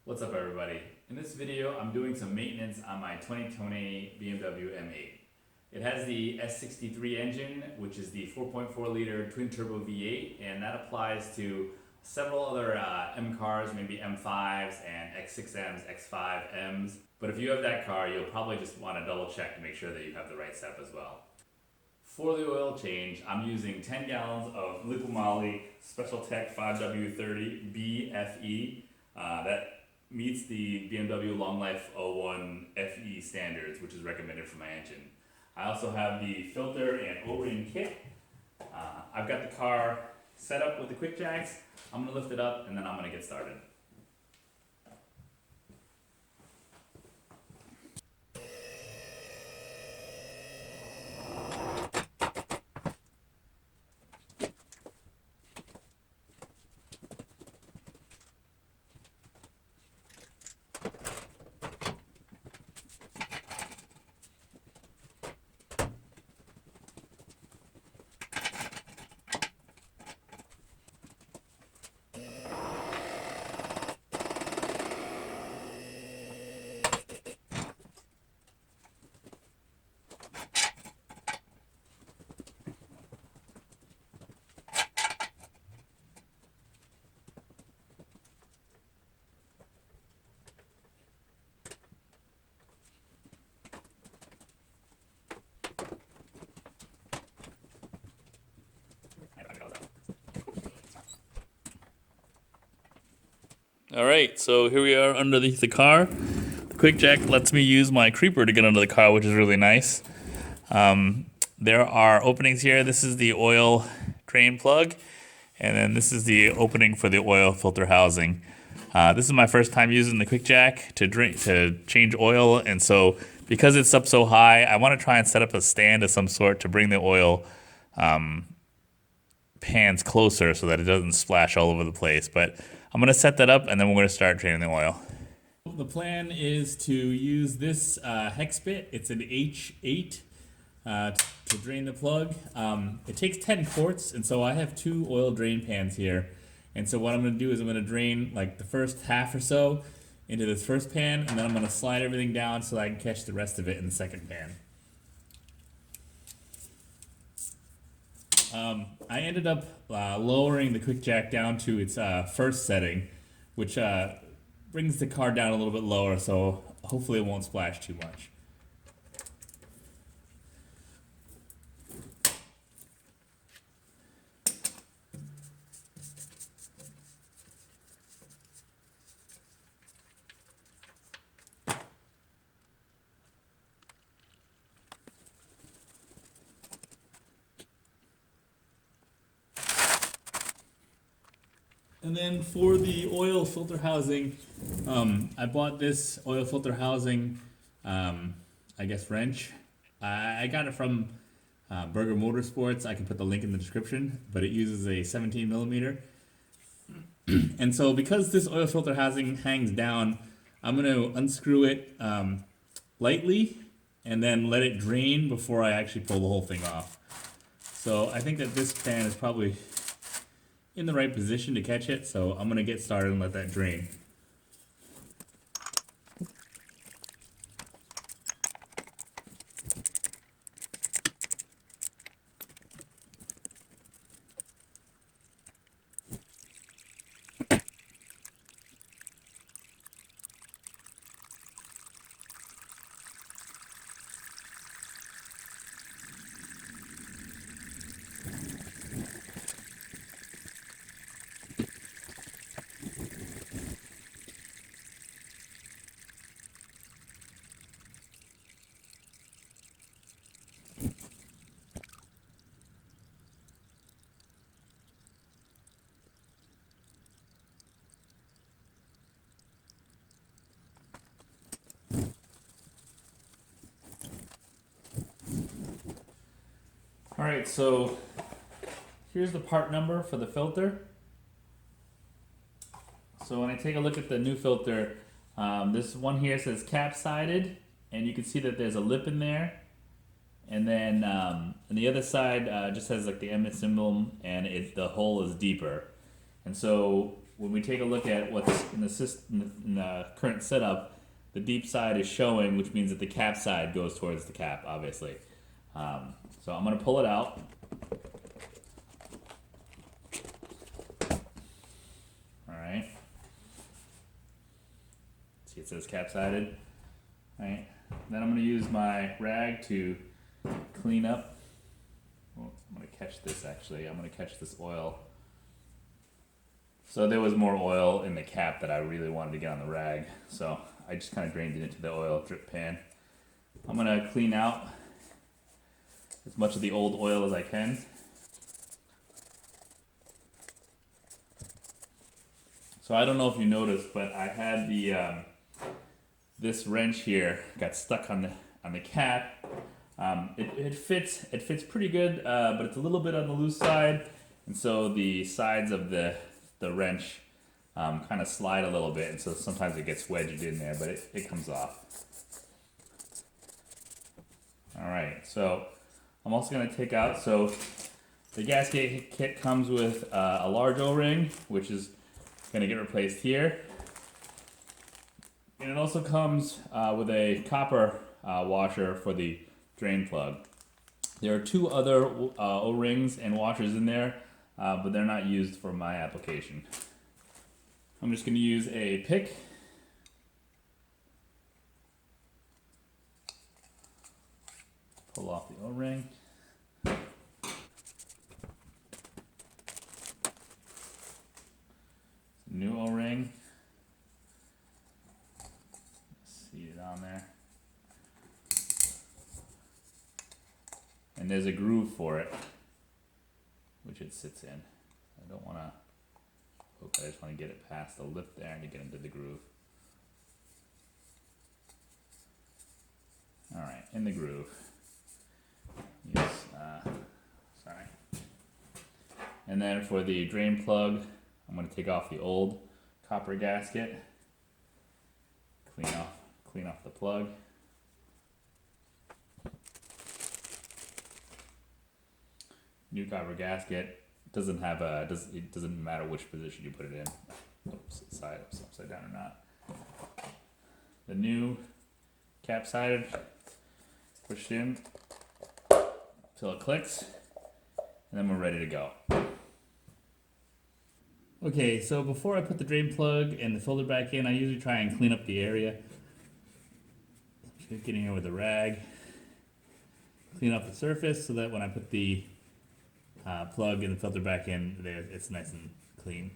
What's up everybody? In this video I'm doing some maintenance on my 2020 BMW M8. It has the S63 engine, which is the 4.4 liter twin turbo V8, and that applies to several other M cars, maybe M5s and X6Ms, X5Ms. But if you have that car, you'll probably just want to double check to make sure that you have the right setup as well. For the oil change, I'm using 10 gallons of Liqui Special Tech 5W30 BFE. That meets the BMW Long Life 01 FE standards, which is recommended for my engine. I also have the filter and O-ring kit. I've got the car set up with the quick jacks. I'm going to lift it up and then I'm going to get started. Alright, so here we are underneath the car. The quick jack lets me use my creeper to get under the car, which is really nice. There are openings here. This is the oil drain plug, and then this is the opening for the oil filter housing. This is my first time using the quick jack to change oil, and so because it's up so high, I want to try and set up a stand of some sort to bring the oil pans closer so that it doesn't splash all over the place. But I'm going to set that up and then we're going to start draining the oil. The plan is to use this hex bit. It's an H8 to drain the plug. It takes 10 quarts, and so I have 2 oil drain pans here. And so what I'm going to do is I'm going to drain like the first half or so into this first pan, and then I'm going to slide everything down so I can catch the rest of it in the second pan. I ended up lowering the quick jack down to its first setting, which brings the car down a little bit lower, so hopefully it won't splash too much. And then for the oil filter housing, I bought this oil filter housing, I guess wrench. I got it from Burger Motorsports. I can put the link in the description, but it uses a 17 millimeter. And so because this oil filter housing hangs down, I'm going to unscrew it lightly and then let it drain before I actually pull the whole thing off. So I think that this pan is probably in the right position to catch it, so I'm going to get started and let that drain. Alright, so here's the part number for the filter. So when I take a look at the new filter, this one here says cap-sided, and you can see that there's a lip in there. And then on the other side just has like the M symbol, and the hole is deeper. And so when we take a look at what's in the current setup, the deep side is showing, which means that the cap side goes towards the cap, obviously. So I'm going to pull it out. Alright. See, it says cap-sided. Alright. Then I'm going to use my rag to clean up. Well, I'm going to catch this actually. I'm going to catch this oil. So there was more oil in the cap that I really wanted to get on the rag. So I just kind of drained it into the oil drip pan. I'm going to clean out as much of the old oil as I can. So I don't know if you noticed, but I had the this wrench here got stuck on the cap. It fits pretty good, but it's a little bit on the loose side, and so the sides of the wrench kind of slide a little bit, and so sometimes it gets wedged in there, but it comes off. All right, so I'm also going to take out, so the gasket kit comes with a large O-ring, which is going to get replaced here. And it also comes with a copper washer for the drain plug. There are two other O-rings and washers in there, but they're not used for my application. I'm just going to use a pick. Pull off the O-ring. New O-ring. Seat it on there. And there's a groove for it, which it sits in. I don't want to hook it, I just want to get it past the lip there and to get into the groove. Alright, in the groove. Yes, sorry. And then for the drain plug, I'm going to take off the old copper gasket, clean off the plug. New copper gasket doesn't have it doesn't matter which position you put it in, upside down or not. The new cap-sided, pushed in till it clicks, and then we're ready to go. Okay, so before I put the drain plug and the filter back in, I usually try and clean up the area. Just getting here with a rag, clean up the surface so that when I put the plug and the filter back in, it's nice and clean.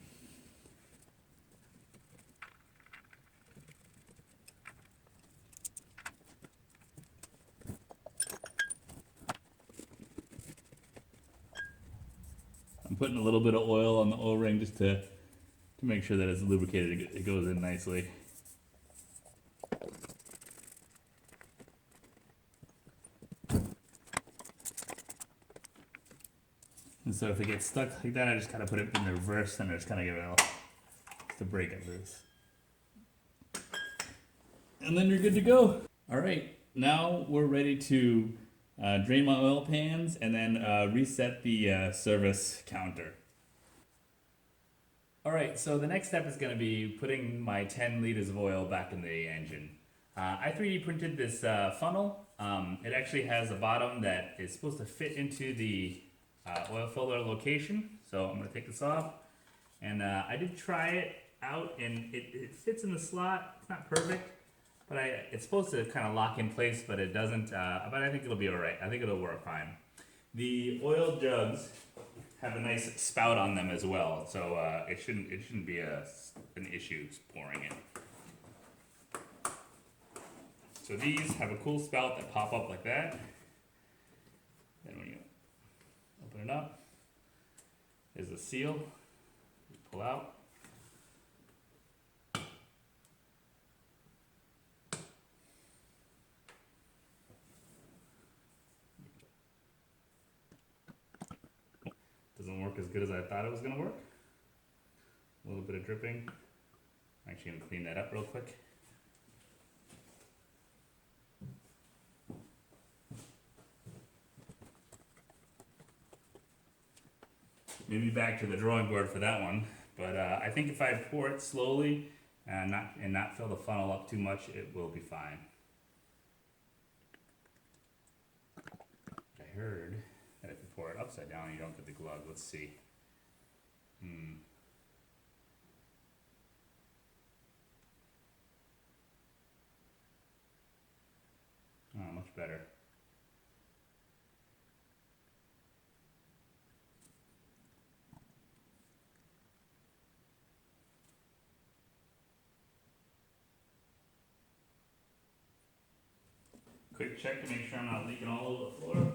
I'm putting a little bit of oil on the O-ring just to make sure that it's lubricated. It goes in nicely. And so if it gets stuck like that, I just kind of put it in the reverse and just kind of give it to break it loose. And then you're good to go. All right, now we're ready to drain my oil pans and then reset the service counter. All right, so the next step is going to be putting my 10 liters of oil back in the engine. I 3D printed this funnel. It actually has a bottom that is supposed to fit into the oil filler location. So I'm going to take this off. And I did try it out and it fits in the slot. It's not perfect, but it's supposed to kind of lock in place, but it doesn't. But I think it'll be all right. I think it'll work fine. The oil jugs have a nice spout on them as well, so it shouldn't be an issue pouring it. So these have a cool spout that pop up like that. Then when you open it up, there's a seal. You pull out. Doesn't work as good as I thought it was going to work. A little bit of dripping. I'm actually going to clean that up real quick. Maybe back to the drawing board for that one. But I think if I pour it slowly and not fill the funnel up too much, it will be fine. I heard that if you pour it upside down, you don't get the glug. Let's see. Oh, much better. Quick check to make sure I'm not leaking all over the floor.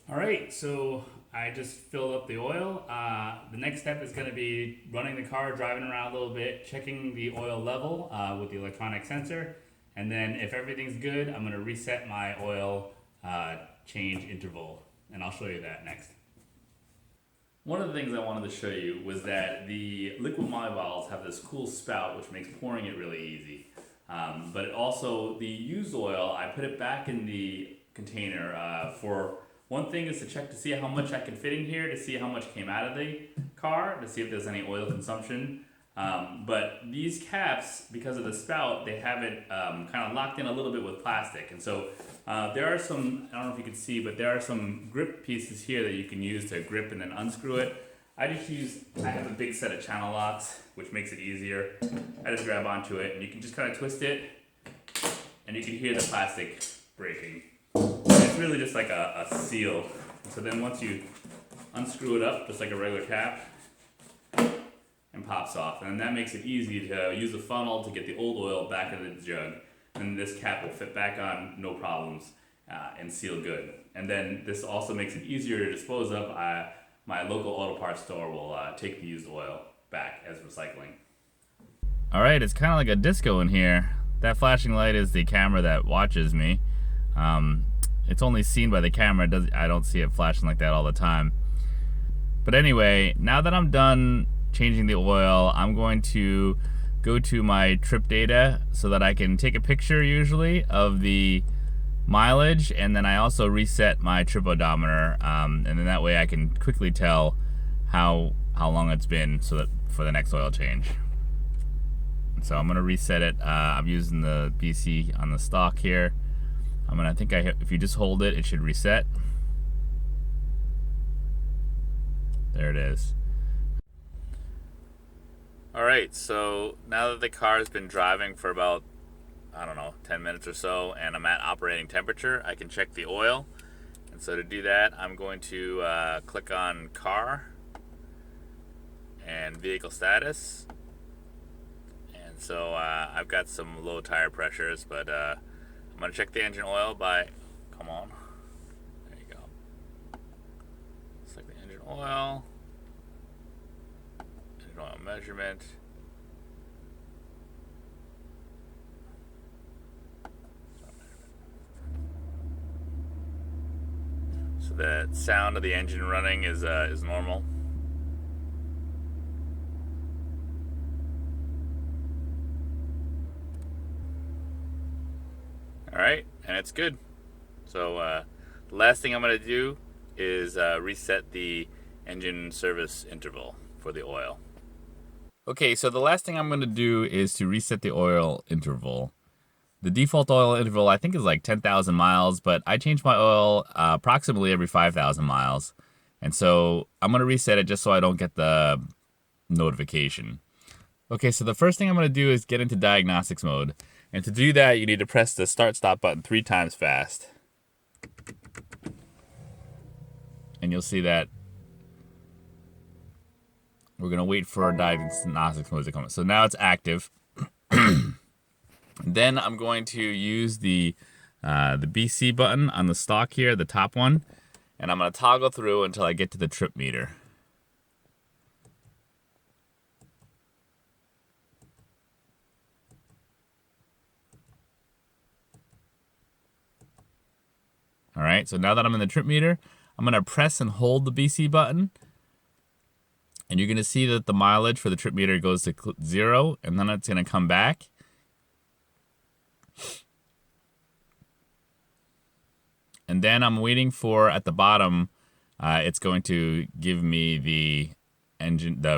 All right, so I just filled up the oil. The next step is going to be running the car, driving around a little bit, checking the oil level with the electronic sensor, and then if everything's good, I'm going to reset my oil change interval, and I'll show you that next. One of the things I wanted to show you was that the liquid monovalves have this cool spout which makes pouring it really easy. But also the used oil, I put it back in the container for one thing is to check to see how much I can fit in here, to see how much came out of the car, to see if there's any oil consumption. But these caps, because of the spout, they have it kind of locked in a little bit with plastic. And so there are some, I don't know if you can see, but there are some grip pieces here that you can use to grip and then unscrew it. I have a big set of channel locks, which makes it easier. I just grab onto it and you can just kind of twist it and you can hear the plastic breaking. It's really just like a seal. So then once you unscrew it up, just like a regular cap, and pops off. And that makes it easy to use a funnel to get the old oil back into the jug. And this cap will fit back on, no problems, and seal good. And then this also makes it easier to dispose of. My local auto parts store will take the used oil back as recycling. All right, it's kind of like a disco in here. That flashing light is the camera that watches me. It's only seen by the camera. I don't see it flashing like that all the time. But anyway, now that I'm done changing the oil, I'm going to go to my trip data so that I can take a picture usually of the mileage, and then I also reset my trip odometer, and then that way I can quickly tell how long it's been so that for the next oil change. So I'm gonna reset it. I'm using the BC on the stock here. If you just hold it, it should reset. There it is. Alright, so now that the car has been driving for about, 10 minutes or so, and I'm at operating temperature, I can check the oil. And so to do that, I'm going to click on car and vehicle status. And so I've got some low tire pressures, but I'm going to check the engine oil by, come on, there you go. Select the engine oil measurement. So the sound of the engine running is normal. All right, and it's good. So the last thing I'm going to do is reset the engine service interval for the oil. Okay, so the last thing I'm going to do is to reset the oil interval. The default oil interval I think is like 10,000 miles, but I change my oil approximately every 5,000 miles. And so I'm going to reset it just so I don't get the notification. Okay, so the first thing I'm going to do is get into diagnostics mode. And to do that, you need to press the start-stop button 3 times fast. And you'll see that we're going to wait for our diagnostics mode to come. So now it's active. Then I'm going to use the BC button on the stock here, the top one. And I'm going to toggle through until I get to the trip meter. All right, so now that I'm in the trip meter, I'm gonna press and hold the BC button. And you're gonna see that the mileage for the trip meter goes to 0, and then it's gonna come back. And then I'm waiting for, at the bottom, it's going to give me the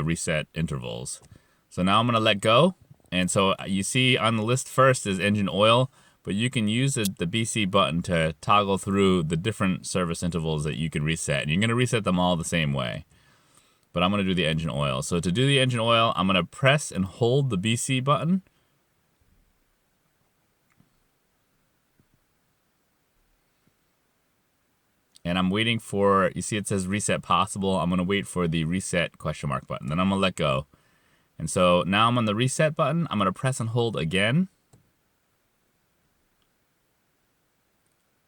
reset intervals. So now I'm gonna let go. And so you see on the list first is engine oil, but you can use the BC button to toggle through the different service intervals that you can reset. And you're gonna reset them all the same way. But I'm gonna do the engine oil. So to do the engine oil, I'm gonna press and hold the BC button. And I'm waiting for, you see it says reset possible. I'm gonna wait for the reset question mark button. Then I'm gonna let go. And so now I'm on the reset button. I'm gonna press and hold again.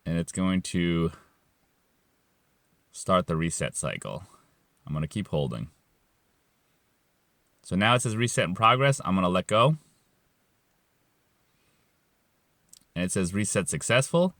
And it's going to start the reset cycle. I'm gonna keep holding. So now it says reset in progress. I'm gonna let go. And it says reset successful.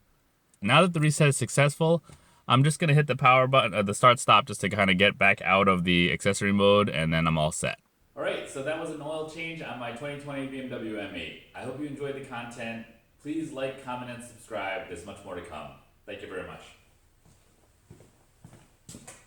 Now that the reset is successful, I'm just gonna hit the power button, the start stop, just to kind of get back out of the accessory mode, and then I'm all set. Alright, so that was an oil change on my 2020 BMW M8. I hope you enjoyed the content. Please like, comment, and subscribe. There's much more to come. Thank you very much.